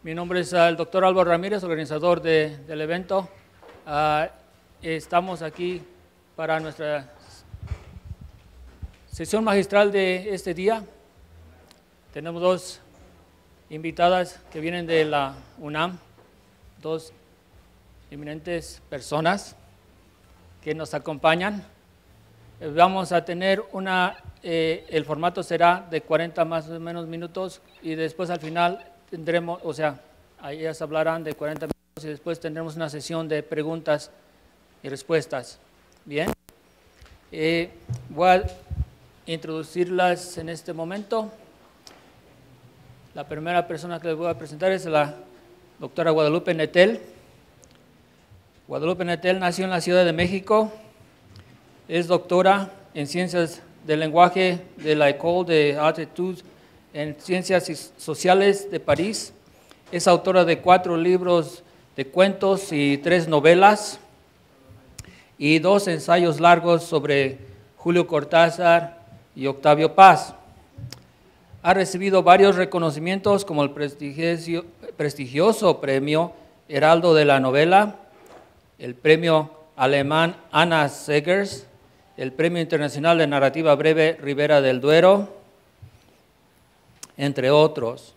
Mi nombre es el doctor Álvaro Ramírez, organizador del evento. Estamos aquí para nuestra sesión magistral de este día. Tenemos dos invitadas que vienen de la UNAM, dos eminentes personas que nos acompañan. Vamos a tener el formato será de 40 más o menos minutos y después al final tendremos, ellas hablarán de 40 minutos y después tendremos una sesión de preguntas y respuestas. Bien, voy a introducirlas en este momento. La primera persona que les voy a presentar es la doctora Guadalupe Nettel. Guadalupe Nettel nació en la Ciudad de México, es doctora en Ciencias del Lenguaje de la École des Hautes en Ciencias Sociales de París. Es autora de 4 libros de cuentos y 3 novelas y 2 ensayos largos sobre Julio Cortázar y Octavio Paz. Ha recibido varios reconocimientos como el prestigioso premio Heraldo de la Novela, el premio alemán Anna Segers, el premio internacional de narrativa breve Ribera del Duero, entre otros.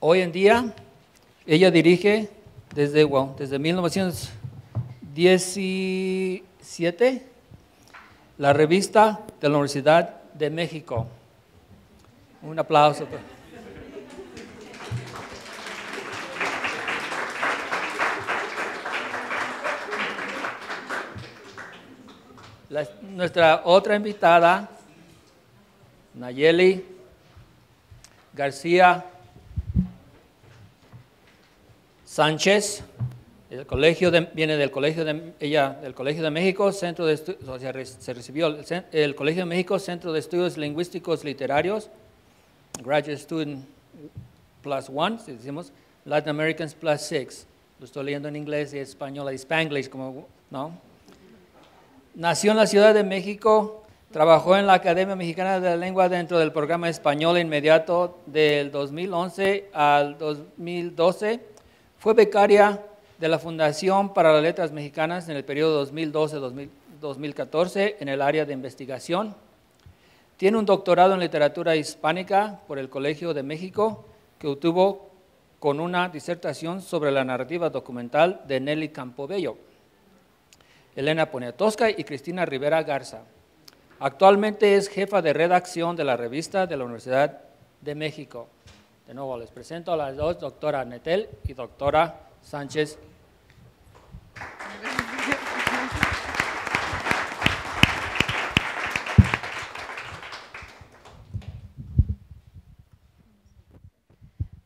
Hoy en día, ella dirige desde 1917 la revista de la Universidad de México. Un aplauso. Nuestra otra invitada, Nayeli García Sánchez, viene del Colegio de México, se recibió el Colegio de México, Centro de Estudios Lingüísticos Literarios, Graduate Student +1, si decimos, Latin Americans +6. Lo estoy leyendo en inglés y español, y Spanglish, ¿no? Nació en la Ciudad de México, trabajó en la Academia Mexicana de la Lengua dentro del programa español inmediato del 2011 al 2012. Fue becaria de la Fundación para las Letras Mexicanas en el periodo 2012-2014 en el área de investigación. Tiene un doctorado en literatura hispánica por el Colegio de México que obtuvo con una disertación sobre la narrativa documental de Nelly Campobello, Elena Poniatowska y Cristina Rivera Garza. Actualmente es jefa de redacción de la revista de la Universidad de México. De nuevo les presento a las dos, doctora Nettel y doctora Sánchez.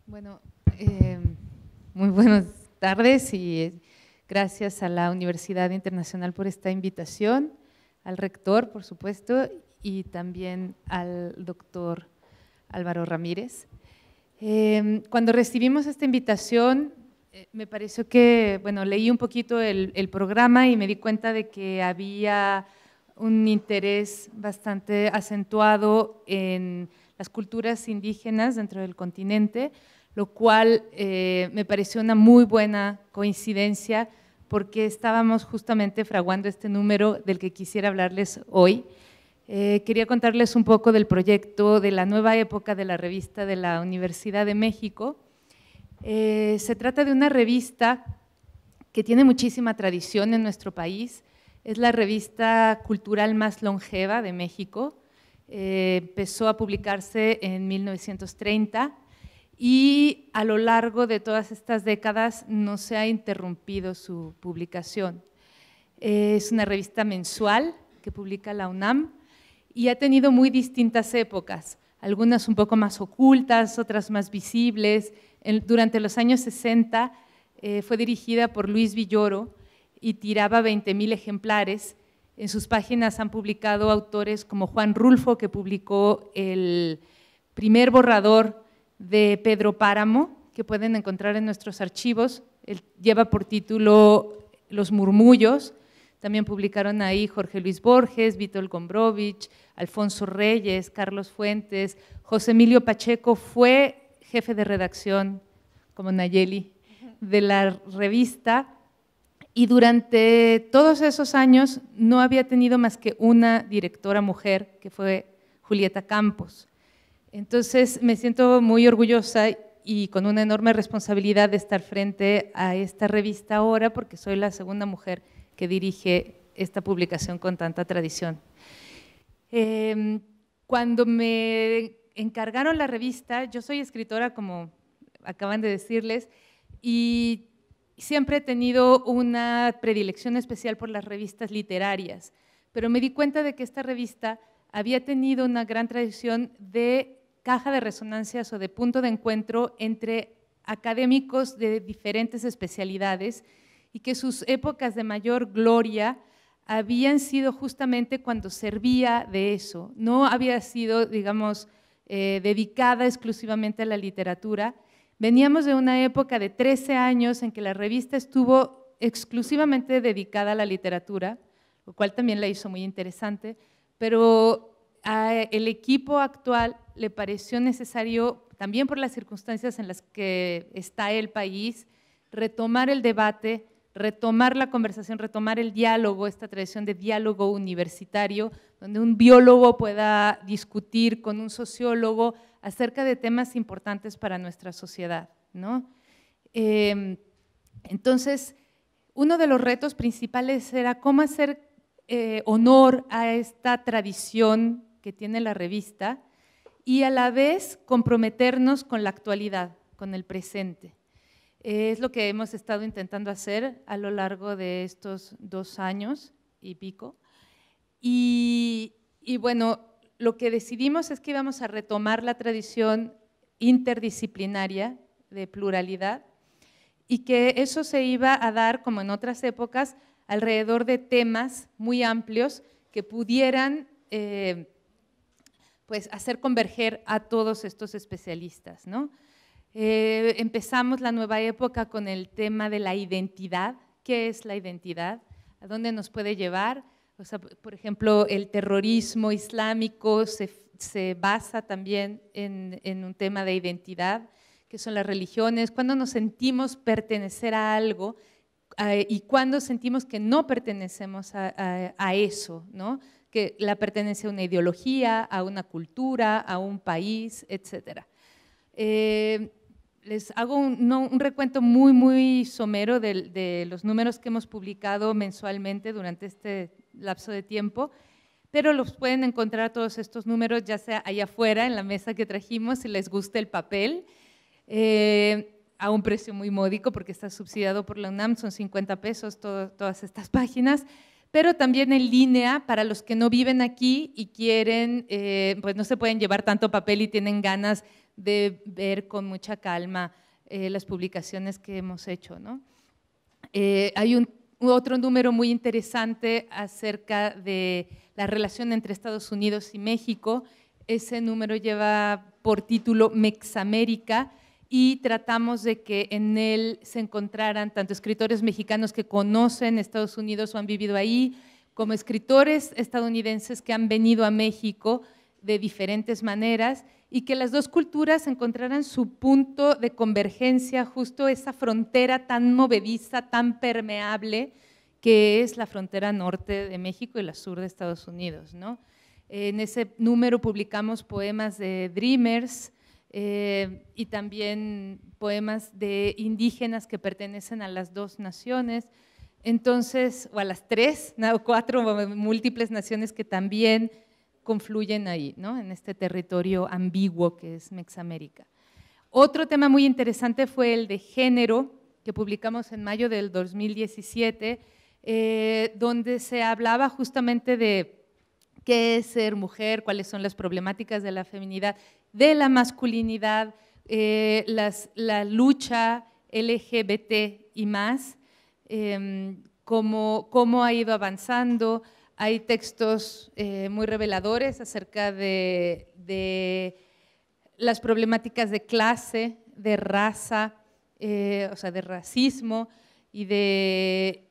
Bueno, muy buenas tardes y gracias a la Universidad Internacional por esta invitación, al rector, por supuesto, y también al doctor Álvaro Ramírez. Cuando recibimos esta invitación, me pareció que, leí un poquito el programa y me di cuenta de que había un interés bastante acentuado en las culturas indígenas dentro del continente, lo cual me pareció una muy buena coincidencia porque estábamos justamente fraguando este número del que quisiera hablarles hoy. Quería contarles un poco del proyecto de la nueva época de la revista de la Universidad de México. Se trata de una revista que tiene muchísima tradición en nuestro país. Es la revista cultural más longeva de México. Empezó a publicarse en 1930 y a lo largo de todas estas décadas no se ha interrumpido su publicación. Es una revista mensual que publica la UNAM y ha tenido muy distintas épocas, algunas un poco más ocultas, otras más visibles. Durante los años 60 fue dirigida por Luis Villoro y tiraba 20,000 ejemplares. En sus páginas han publicado autores como Juan Rulfo, que publicó el primer borrador de Pedro Páramo, que pueden encontrar en nuestros archivos. Él lleva por título Los Murmullos. También publicaron ahí Jorge Luis Borges, Vítor Gombrowicz, Alfonso Reyes, Carlos Fuentes. José Emilio Pacheco fue jefe de redacción, como Nayeli, de la revista, y durante todos esos años no había tenido más que una directora mujer, que fue Julieta Campos. Entonces me siento muy orgullosa y con una enorme responsabilidad de estar frente a esta revista ahora, porque soy la segunda mujer que dirige esta publicación con tanta tradición. Cuando me encargaron la revista, yo soy escritora, como acaban de decirles, y siempre he tenido una predilección especial por las revistas literarias, pero me di cuenta de que esta revista había tenido una gran tradición de caja de resonancias o de punto de encuentro entre académicos de diferentes especialidades y que sus épocas de mayor gloria habían sido justamente cuando servía de eso, no había sido, digamos, dedicada exclusivamente a la literatura. Veníamos de una época de 13 años en que la revista estuvo exclusivamente dedicada a la literatura, lo cual también la hizo muy interesante, pero al equipo actual le pareció necesario, también por las circunstancias en las que está el país, retomar el debate, retomar la conversación, retomar el diálogo, esta tradición de diálogo universitario, donde un biólogo pueda discutir con un sociólogo acerca de temas importantes para nuestra sociedad, ¿no? Entonces, uno de los retos principales era cómo hacer honor a esta tradición que tiene la revista y a la vez comprometernos con la actualidad, con el presente. Es lo que hemos estado intentando hacer a lo largo de estos 2 años y pico. Y bueno, lo que decidimos es que íbamos a retomar la tradición interdisciplinaria de pluralidad y que eso se iba a dar, como en otras épocas, alrededor de temas muy amplios que pudieran pues hacer converger a todos estos especialistas, ¿no? Empezamos la nueva época con el tema de la identidad. ¿Qué es la identidad? ¿A dónde nos puede llevar? O sea, por ejemplo, el terrorismo islámico se basa también en un tema de identidad, que son las religiones, cuando nos sentimos pertenecer a algo y cuando sentimos que no pertenecemos a eso, ¿no? Que la pertenece a una ideología, a una cultura, a un país, etcétera. Les hago un recuento muy somero de los números que hemos publicado mensualmente durante este lapso de tiempo, pero los pueden encontrar todos estos números ya sea allá afuera en la mesa que trajimos, si les gusta el papel, a un precio muy módico porque está subsidiado por la UNAM, son 50 pesos todas estas páginas, pero también en línea para los que no viven aquí y quieren, pues no se pueden llevar tanto papel y tienen ganas de ver con mucha calma las publicaciones que hemos hecho, ¿no? Hay otro número muy interesante acerca de la relación entre Estados Unidos y México. Ese número lleva por título Mexamérica y tratamos de que en él se encontraran tanto escritores mexicanos que conocen Estados Unidos o han vivido ahí, como escritores estadounidenses que han venido a México de diferentes maneras y que las dos culturas encontraran su punto de convergencia, justo esa frontera tan movediza, tan permeable, que es la frontera norte de México y la sur de Estados Unidos, ¿no? En ese número publicamos poemas de Dreamers y también poemas de indígenas que pertenecen a las 2 naciones, entonces, o a las 3 o 4 múltiples naciones que también confluyen ahí, ¿no? En este territorio ambiguo que es Mexamérica. Otro tema muy interesante fue el de género, que publicamos en mayo del 2017, donde se hablaba justamente de qué es ser mujer, cuáles son las problemáticas de la feminidad, de la masculinidad, la lucha LGBT y más, cómo ha ido avanzando. Hay textos muy reveladores acerca de las problemáticas de clase, de raza, o sea, de racismo y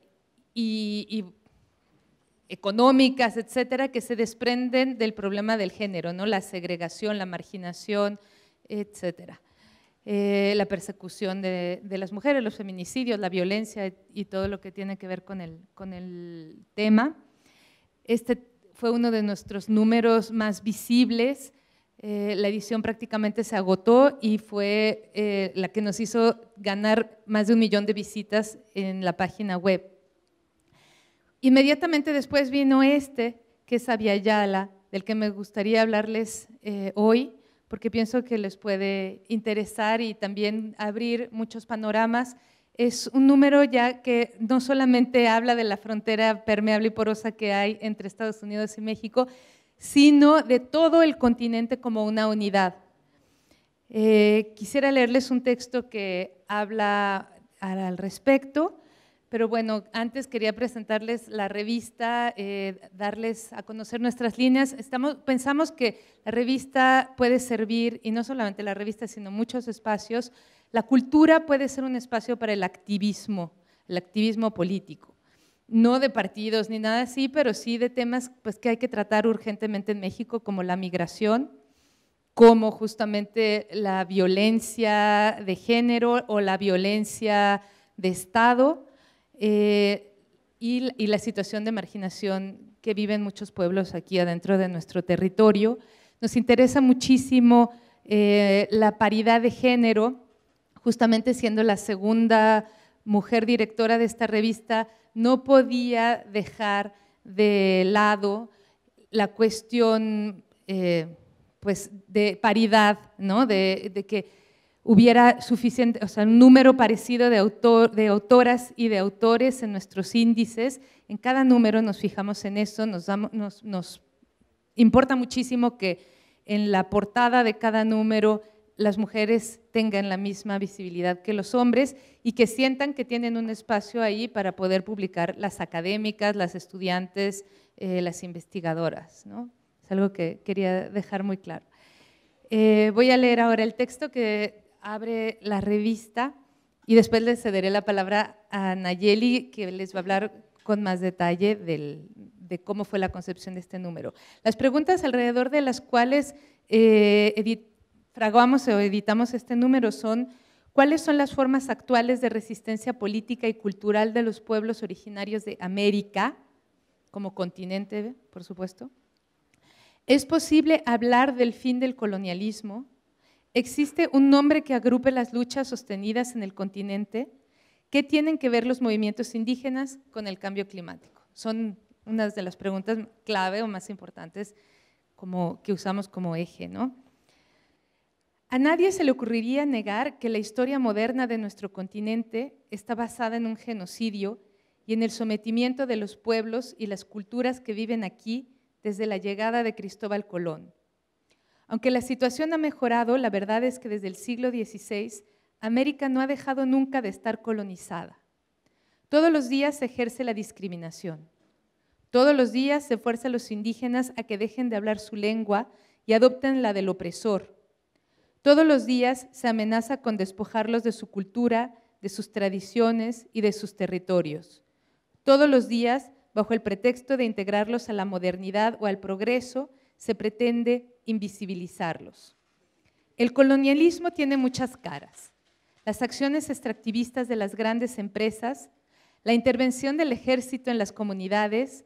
económicas, etcétera, que se desprenden del problema del género, ¿no? La segregación, la marginación, etcétera. la persecución de las mujeres, los feminicidios, la violencia y todo lo que tiene que ver con el tema. Este fue uno de nuestros números más visibles. La edición prácticamente se agotó y fue la que nos hizo ganar más de 1 millón de visitas en la página web. Inmediatamente después vino que es Abya-Yala, del que me gustaría hablarles hoy, porque pienso que les puede interesar y también abrir muchos panoramas. Es un número ya que no solamente habla de la frontera permeable y porosa que hay entre Estados Unidos y México, sino de todo el continente como una unidad. Quisiera leerles un texto que habla al respecto, pero bueno, antes quería presentarles la revista, darles a conocer nuestras líneas. Pensamos que la revista puede servir, y no solamente la revista, sino muchos espacios. La cultura puede ser un espacio para el activismo político. No de partidos ni nada así, pero sí de temas pues, que hay que tratar urgentemente en México, como la migración, como justamente la violencia de género o la violencia de Estado y la situación de marginación que viven muchos pueblos aquí adentro de nuestro territorio. Nos interesa muchísimo la paridad de género, justamente siendo la segunda mujer directora de esta revista, no podía dejar de lado la cuestión pues de paridad, ¿no? de que hubiera suficiente, o sea, un número parecido de autoras y de autores en nuestros índices. En cada número nos fijamos en eso, nos importa muchísimo que en la portada de cada número las mujeres tengan la misma visibilidad que los hombres y que sientan que tienen un espacio ahí para poder publicar las académicas, las estudiantes, las investigadoras, ¿no? Es algo que quería dejar muy claro. Voy a leer ahora el texto que abre la revista y después les cederé la palabra a Nayeli, que les va a hablar con más detalle de cómo fue la concepción de este número. Las preguntas alrededor de las cuales fraguamos o editamos este número son: ¿cuáles son las formas actuales de resistencia política y cultural de los pueblos originarios de América, como continente, por supuesto? ¿Es posible hablar del fin del colonialismo? ¿Existe un nombre que agrupe las luchas sostenidas en el continente? ¿Qué tienen que ver los movimientos indígenas con el cambio climático? Son unas de las preguntas clave o más importantes que usamos como eje, ¿no? A nadie se le ocurriría negar que la historia moderna de nuestro continente está basada en un genocidio y en el sometimiento de los pueblos y las culturas que viven aquí desde la llegada de Cristóbal Colón. Aunque la situación ha mejorado, la verdad es que desde el siglo XVI, América no ha dejado nunca de estar colonizada. Todos los días se ejerce la discriminación. Todos los días se fuerza a los indígenas a que dejen de hablar su lengua y adopten la del opresor. Todos los días se amenaza con despojarlos de su cultura, de sus tradiciones y de sus territorios. Todos los días, bajo el pretexto de integrarlos a la modernidad o al progreso, se pretende invisibilizarlos. El colonialismo tiene muchas caras: las acciones extractivistas de las grandes empresas, la intervención del ejército en las comunidades,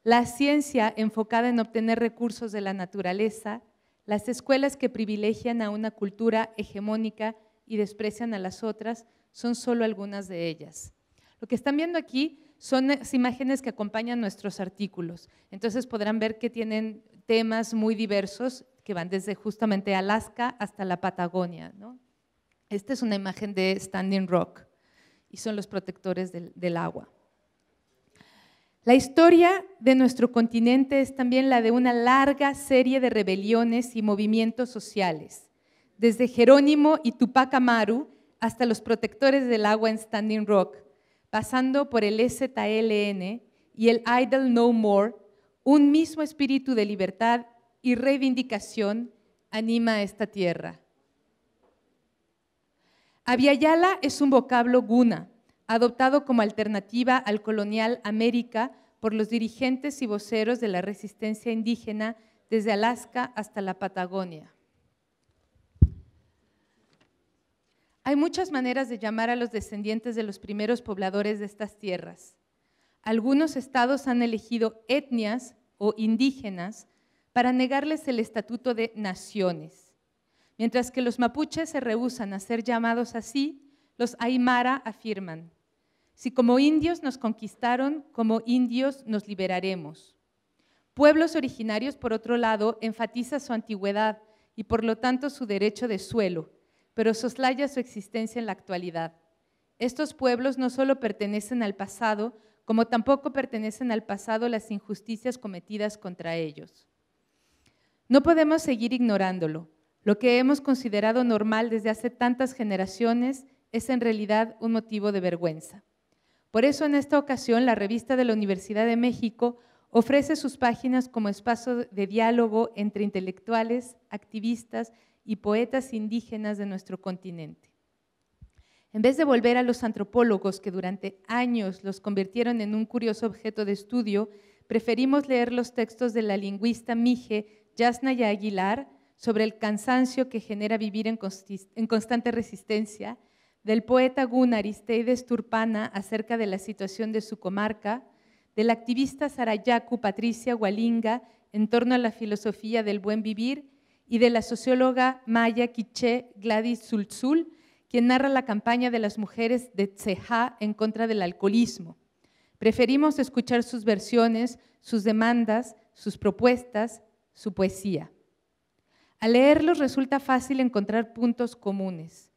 la ciencia enfocada en obtener recursos de la naturaleza, las escuelas que privilegian a una cultura hegemónica y desprecian a las otras, son solo algunas de ellas. Lo que están viendo aquí son las imágenes que acompañan nuestros artículos. Entonces podrán ver que tienen temas muy diversos que van desde justamente Alaska hasta la Patagonia, ¿no? Esta es una imagen de Standing Rock y son los protectores del agua. La historia de nuestro continente es también la de una larga serie de rebeliones y movimientos sociales, desde Jerónimo y Tupac Amaru hasta los protectores del agua en Standing Rock, pasando por el EZLN y el Idle No More. Un mismo espíritu de libertad y reivindicación anima a esta tierra. Abya-Yala es un vocablo guna, adoptado como alternativa al colonial América por los dirigentes y voceros de la resistencia indígena desde Alaska hasta la Patagonia. Hay muchas maneras de llamar a los descendientes de los primeros pobladores de estas tierras. Algunos estados han elegido etnias o indígenas para negarles el estatuto de naciones. Mientras que los mapuches se rehúsan a ser llamados así, los aymara afirman: si como indios nos conquistaron, como indios nos liberaremos. Pueblos originarios, por otro lado, enfatiza su antigüedad y por lo tanto su derecho de suelo, pero soslaya su existencia en la actualidad. Estos pueblos no solo pertenecen al pasado, como tampoco pertenecen al pasado las injusticias cometidas contra ellos. No podemos seguir ignorándolo. Lo que hemos considerado normal desde hace tantas generaciones es en realidad un motivo de vergüenza. Por eso, en esta ocasión, la revista de la Universidad de México ofrece sus páginas como espacio de diálogo entre intelectuales, activistas y poetas indígenas de nuestro continente. En vez de volver a los antropólogos que durante años los convirtieron en un curioso objeto de estudio, preferimos leer los textos de la lingüista mije Yasnaya Aguilar sobre el cansancio que genera vivir en constante resistencia, del poeta Gun Aristeides Turpana acerca de la situación de su comarca, del activista Sarayaku Patricia Hualinga en torno a la filosofía del buen vivir y de la socióloga maya quiché Gladys Tzultzul, quien narra la campaña de las mujeres de Tzejá en contra del alcoholismo. Preferimos escuchar sus versiones, sus demandas, sus propuestas, su poesía. Al leerlos resulta fácil encontrar puntos comunes.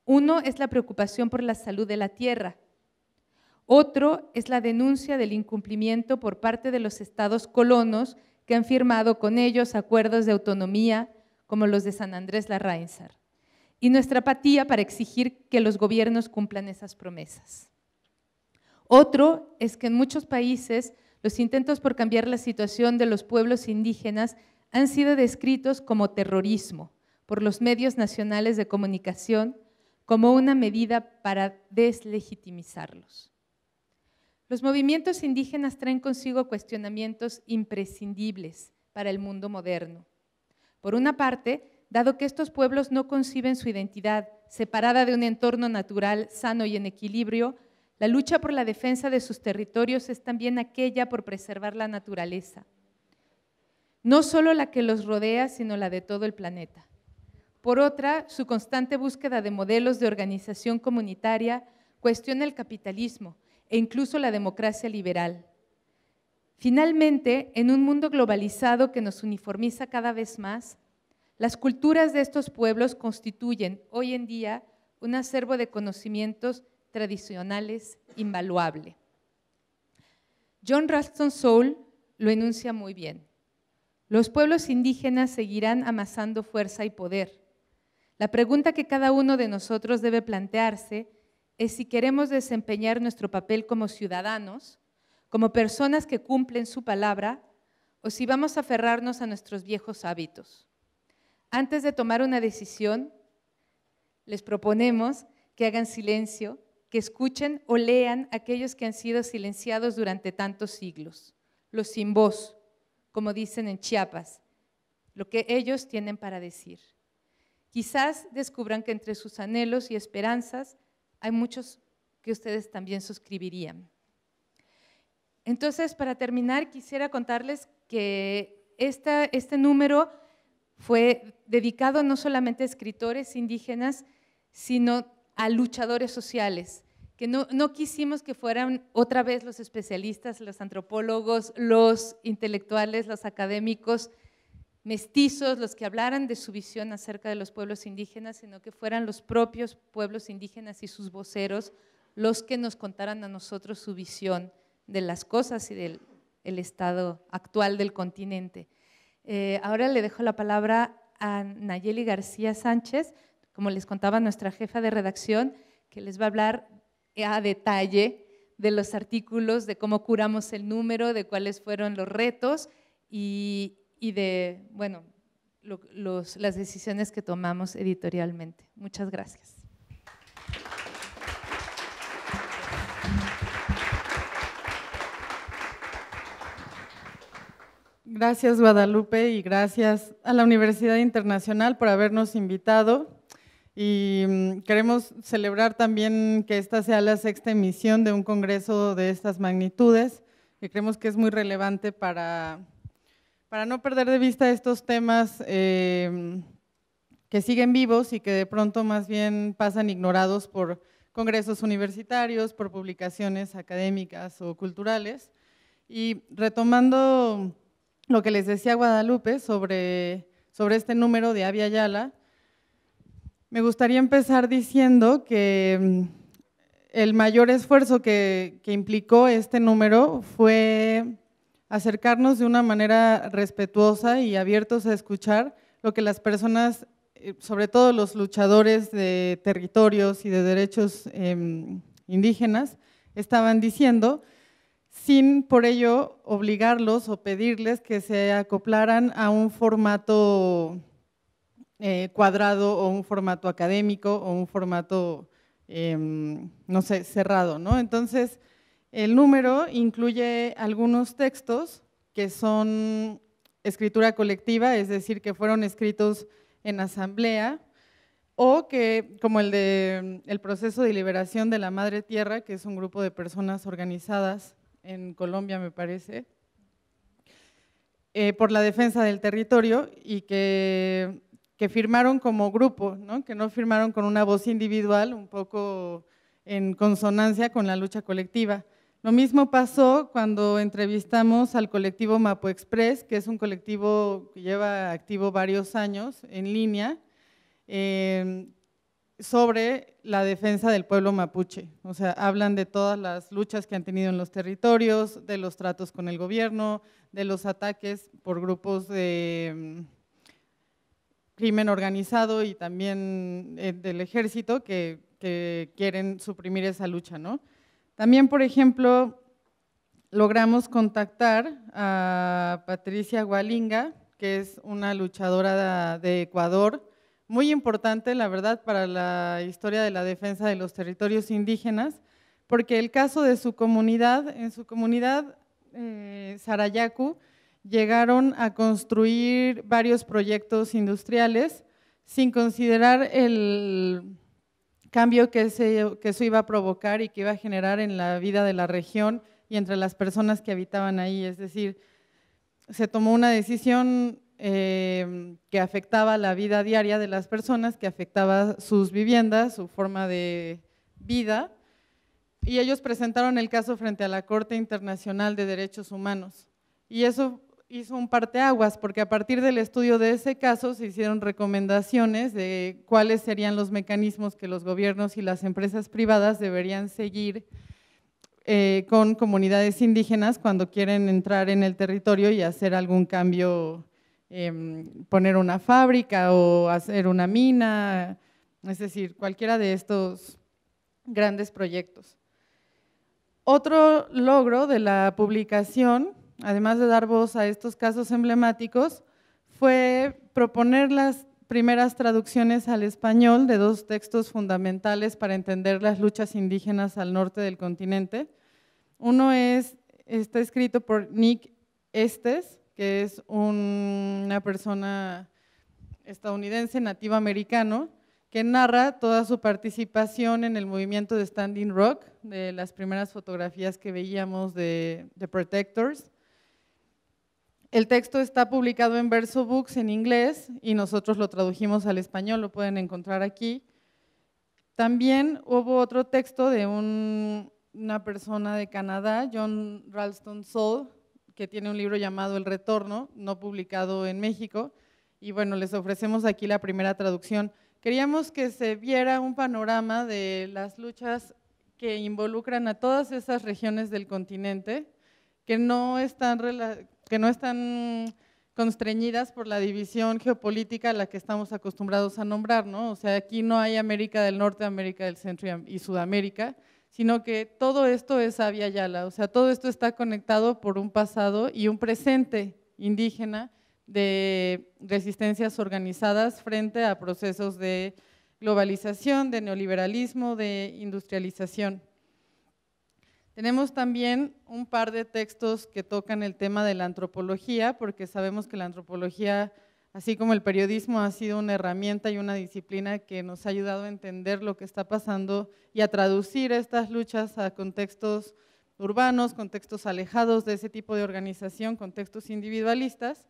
Uno es la preocupación por la salud de la tierra. Otro es la denuncia del incumplimiento por parte de los estados colonos que han firmado con ellos acuerdos de autonomía como los de San Andrés Larraínzar, y nuestra apatía para exigir que los gobiernos cumplan esas promesas. Otro es que en muchos países los intentos por cambiar la situación de los pueblos indígenas han sido descritos como terrorismo por los medios nacionales de comunicación como una medida para deslegitimizarlos. Los movimientos indígenas traen consigo cuestionamientos imprescindibles para el mundo moderno. Por una parte, dado que estos pueblos no conciben su identidad separada de un entorno natural sano y en equilibrio, la lucha por la defensa de sus territorios es también aquella por preservar la naturaleza. No solo la que los rodea, sino la de todo el planeta. Por otra, su constante búsqueda de modelos de organización comunitaria cuestiona el capitalismo e incluso la democracia liberal. Finalmente, en un mundo globalizado que nos uniformiza cada vez más, las culturas de estos pueblos constituyen hoy en día un acervo de conocimientos tradicionales invaluable. John Ralston Saul lo enuncia muy bien. Los pueblos indígenas seguirán amasando fuerza y poder. La pregunta que cada uno de nosotros debe plantearse es si queremos desempeñar nuestro papel como ciudadanos, como personas que cumplen su palabra, o si vamos a aferrarnos a nuestros viejos hábitos. Antes de tomar una decisión, les proponemos que hagan silencio, que escuchen o lean aquellos que han sido silenciados durante tantos siglos, los sin voz, como dicen en Chiapas, lo que ellos tienen para decir. Quizás descubran que entre sus anhelos y esperanzas hay muchos que ustedes también suscribirían. Entonces, para terminar, quisiera contarles que este número fue dedicado no solamente a escritores indígenas, sino a luchadores sociales, que no quisimos que fueran otra vez los especialistas, los antropólogos, los intelectuales, los académicos mestizos, los que hablaran de su visión acerca de los pueblos indígenas, sino que fueran los propios pueblos indígenas y sus voceros los que nos contaran a nosotros su visión de las cosas y del estado actual del continente. Ahora le dejo la palabra a Nayeli García Sánchez, como les contaba nuestra jefa de redacción, que les va a hablar a detalle de los artículos, de cómo curamos el número, de cuáles fueron los retos y de, bueno, las decisiones que tomamos editorialmente. Muchas gracias. Gracias, Guadalupe, y gracias a la Universidad Internacional por habernos invitado y queremos celebrar también que esta sea la 6ª emisión de un congreso de estas magnitudes, que creemos que es muy relevante para no perder de vista estos temas que siguen vivos y que de pronto más bien pasan ignorados por congresos universitarios, por publicaciones académicas o culturales. Y retomando lo que les decía Guadalupe sobre este número de Abya Yala, me gustaría empezar diciendo que el mayor esfuerzo que implicó este número fue acercarnos de una manera respetuosa y abiertos a escuchar lo que las personas, sobre todo los luchadores de territorios y de derechos indígenas, estaban diciendo, sin por ello obligarlos o pedirles que se acoplaran a un formato cuadrado o un formato académico o un formato, no sé, cerrado, ¿no? Entonces, el número incluye algunos textos que son escritura colectiva, es decir, que fueron escritos en asamblea, o que, como el proceso de liberación de la Madre Tierra, que es un grupo de personas organizadas en Colombia, me parece, por la defensa del territorio y que firmaron como grupo, ¿no? Que no firmaron con una voz individual, un poco en consonancia con la lucha colectiva. Lo mismo pasó cuando entrevistamos al colectivo Mapu Express, que es un colectivo que lleva activo varios años en línea, sobre la defensa del pueblo mapuche. O sea, hablan de todas las luchas que han tenido en los territorios, de los tratos con el gobierno, de los ataques por grupos de crimen organizado y también del ejército que quieren suprimir esa lucha, ¿no? También, por ejemplo, logramos contactar a Patricia Gualinga, que es una luchadora de Ecuador, muy importante, la verdad, para la historia de la defensa de los territorios indígenas, porque el caso de su comunidad, en su comunidad Sarayaku, llegaron a construir varios proyectos industriales sin considerar el cambio que eso iba a provocar y que iba a generar en la vida de la región y entre las personas que habitaban ahí. Es decir, se tomó una decisión que afectaba la vida diaria de las personas, que afectaba sus viviendas, su forma de vida, y ellos presentaron el caso frente a la Corte Internacional de Derechos Humanos. Y eso hizo un parteaguas, porque a partir del estudio de ese caso se hicieron recomendaciones de cuáles serían los mecanismos que los gobiernos y las empresas privadas deberían seguir con comunidades indígenas cuando quieren entrar en el territorio y hacer algún cambio, poner una fábrica o hacer una mina, es decir, cualquiera de estos grandes proyectos. Otro logro de la publicación, además de dar voz a estos casos emblemáticos, fue proponer las primeras traducciones al español de dos textos fundamentales para entender las luchas indígenas al norte del continente. Uno está escrito por Nick Estes, que es una persona estadounidense nativo americano, que narra toda su participación en el movimiento de Standing Rock, de las primeras fotografías que veíamos de The Protectors. El texto está publicado en Verso Books en inglés y nosotros lo tradujimos al español, lo pueden encontrar aquí. También hubo otro texto de una persona de Canadá, John Ralston Saul, que tiene un libro llamado El Retorno, no publicado en México, y bueno, les ofrecemos aquí la primera traducción. Queríamos que se viera un panorama de las luchas que involucran a todas esas regiones del continente, que no están constreñidas por la división geopolítica a la que estamos acostumbrados a nombrar, ¿no? O sea, aquí no hay América del Norte, América del Centro y Sudamérica, sino que todo esto es Abya Yala, o sea, todo esto está conectado por un pasado y un presente indígena de resistencias organizadas frente a procesos de globalización, de neoliberalismo, de industrialización. Tenemos también un par de textos que tocan el tema de la antropología, porque sabemos que la antropología así como el periodismo ha sido una herramienta y una disciplina que nos ha ayudado a entender lo que está pasando y a traducir estas luchas a contextos urbanos, contextos alejados de ese tipo de organización, contextos individualistas.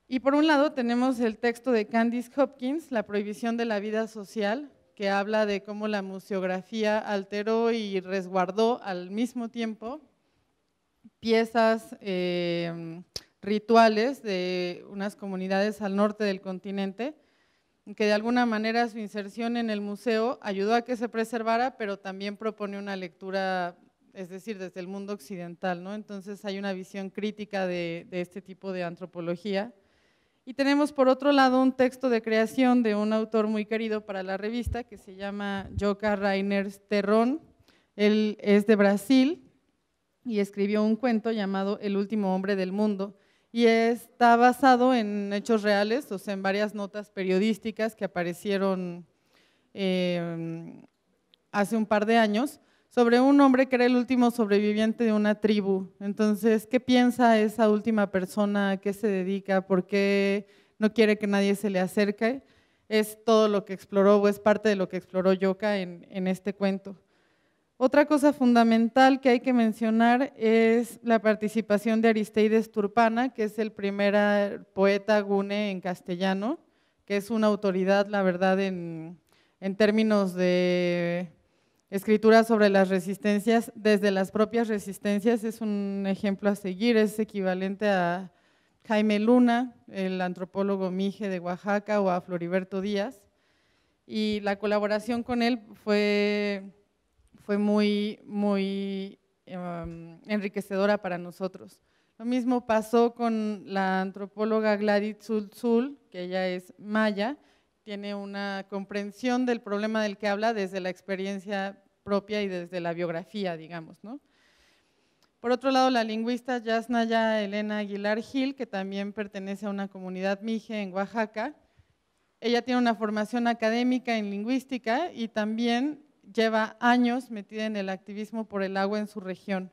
Y por un lado tenemos el texto de Candice Hopkins, La prohibición de la vida social, que habla de cómo la museografía alteró y resguardó al mismo tiempo piezas rituales de unas comunidades al norte del continente, que de alguna manera su inserción en el museo ayudó a que se preservara, pero también propone una lectura, es decir, desde el mundo occidental, ¿no? Entonces hay una visión crítica de este tipo de antropología. Y tenemos por otro lado un texto de creación de un autor muy querido para la revista que se llama Joca Reiners Terrón. Él es de Brasil y escribió un cuento llamado El último hombre del mundo y está basado en hechos reales, o sea, en varias notas periodísticas que aparecieron hace un par de años, sobre un hombre que era el último sobreviviente de una tribu. Entonces, ¿qué piensa esa última persona? ¿A qué se dedica? ¿Por qué no quiere que nadie se le acerque? Es todo lo que exploró, o es parte de lo que exploró Joca en este cuento. Otra cosa fundamental que hay que mencionar es la participación de Aristóteles Turpana, que es el primer poeta gune en castellano, que es una autoridad, la verdad, en términos de escritura sobre las resistencias, desde las propias resistencias, es un ejemplo a seguir, es equivalente a Jaime Luna, el antropólogo mije de Oaxaca, o a Floriberto Díaz, y la colaboración con él fue muy enriquecedora para nosotros. Lo mismo pasó con la antropóloga Gladys Tzultzul, que ella es maya, tiene una comprensión del problema del que habla desde la experiencia propia y desde la biografía, digamos, ¿no? Por otro lado, la lingüista Yasnaya Elena Aguilar Gil, que también pertenece a una comunidad mije en Oaxaca, ella tiene una formación académica en lingüística y también lleva años metida en el activismo por el agua en su región.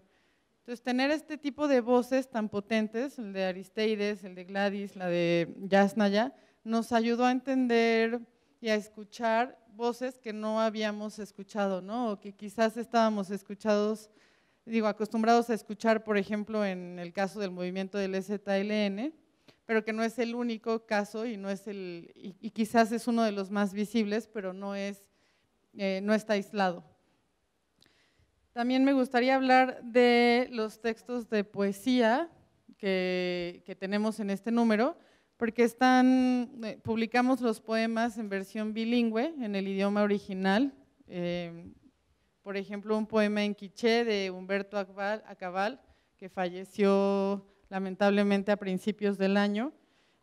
Entonces, tener este tipo de voces tan potentes, el de Aristóteles, el de Gladys, la de Yasnaya, nos ayudó a entender y a escuchar voces que no habíamos escuchado, ¿no? O que quizás estábamos acostumbrados a escuchar, por ejemplo, en el caso del movimiento del EZLN, pero que no es el único caso y quizás es uno de los más visibles, pero no está aislado. También me gustaría hablar de los textos de poesía que tenemos en este número, porque publicamos los poemas en versión bilingüe, en el idioma original. Por ejemplo, un poema en quiché de Humberto Acabal, que falleció lamentablemente a principios del año.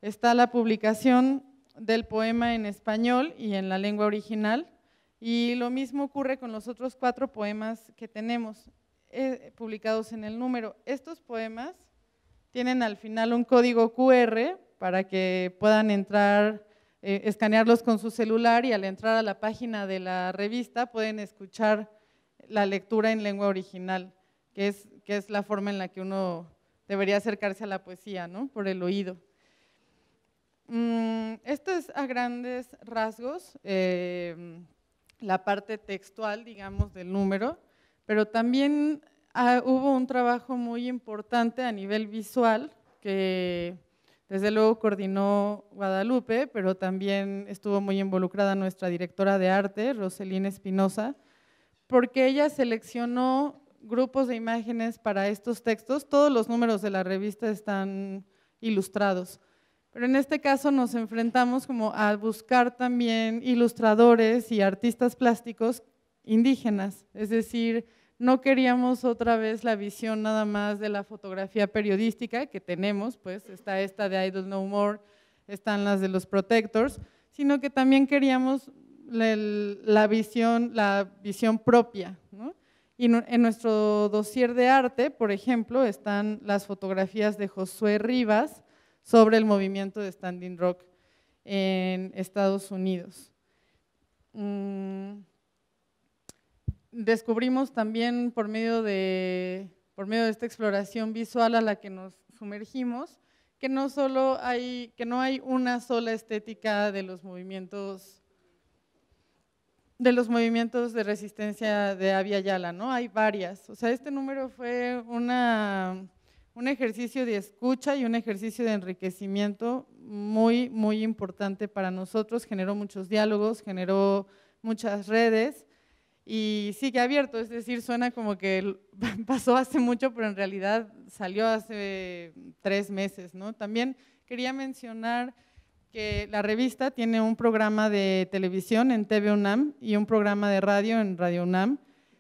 Está la publicación del poema en español y en la lengua original, y lo mismo ocurre con los otros 4 poemas que tenemos publicados en el número. Estos poemas tienen al final un código QR para que puedan entrar, escanearlos con su celular, y al entrar a la página de la revista pueden escuchar la lectura en lengua original, que es la forma en la que uno debería acercarse a la poesía, ¿no? Por el oído. Esto es a grandes rasgos la parte textual, digamos, del número, pero también hubo un trabajo muy importante a nivel visual que desde luego coordinó Guadalupe, pero también estuvo muy involucrada nuestra directora de arte, Roselina Espinosa, porque ella seleccionó grupos de imágenes para estos textos. Todos los números de la revista están ilustrados, pero en este caso nos enfrentamos como a buscar también ilustradores y artistas plásticos indígenas, es decir, no queríamos otra vez la visión nada más de la fotografía periodística que tenemos, pues está esta de Idle No More, están las de los Protectors, sino que también queríamos la visión propia, ¿no? Y en nuestro dossier de arte, por ejemplo, están las fotografías de Josué Rivas sobre el movimiento de Standing Rock en Estados Unidos. Descubrimos también por medio de esta exploración visual a la que nos sumergimos que no hay una sola estética de los movimientos de resistencia de Abya Yala, ¿no? Hay varias. O sea, este número fue un ejercicio de escucha y un ejercicio de enriquecimiento muy, muy importante para nosotros. Generó muchos diálogos, generó muchas redes y sigue abierto. Es decir, suena como que pasó hace mucho, pero en realidad salió hace 3 meses, ¿no? También quería mencionar que la revista tiene un programa de televisión en TV UNAM y un programa de radio en Radio UNAM,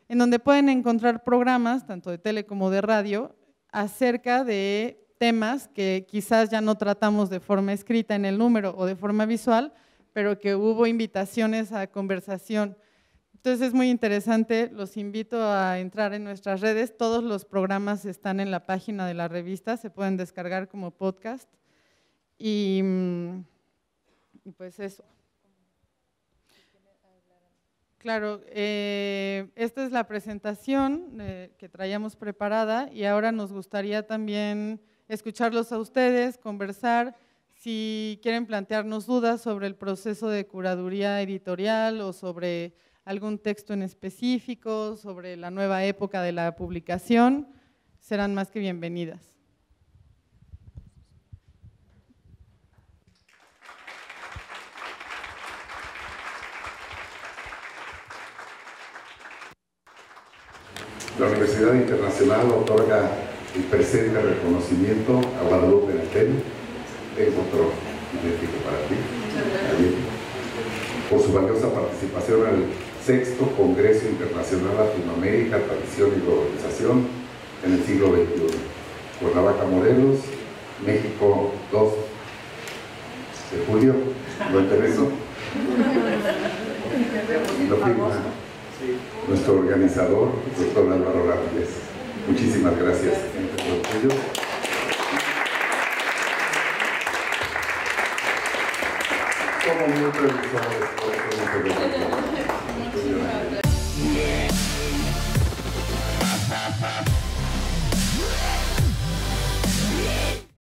en donde pueden encontrar programas, tanto de tele como de radio, acerca de temas que quizás ya no tratamos de forma escrita en el número o de forma visual, pero que hubo invitaciones a conversación. Entonces es muy interesante, los invito a entrar en nuestras redes, todos los programas están en la página de la revista, se pueden descargar como podcast y pues eso. Claro, esta es la presentación que traíamos preparada y ahora nos gustaría también escucharlos a ustedes, conversar, si quieren plantearnos dudas sobre el proceso de curaduría editorial o sobre algún texto en específico, sobre la nueva época de la publicación, serán más que bienvenidas. La Universidad Internacional otorga el presente reconocimiento a Guadalupe Nattel, tengo otro idéntico para ti, por su valiosa participación en el 6º Congreso Internacional Latinoamérica, Tradición y Globalización en el siglo XXI. Cuernavaca, Morelos, México, 2 de julio, ¿lo intereso? Lo firma nuestro organizador, doctor Álvaro Ramírez. Muchísimas gracias. Somos muy previsores por esto.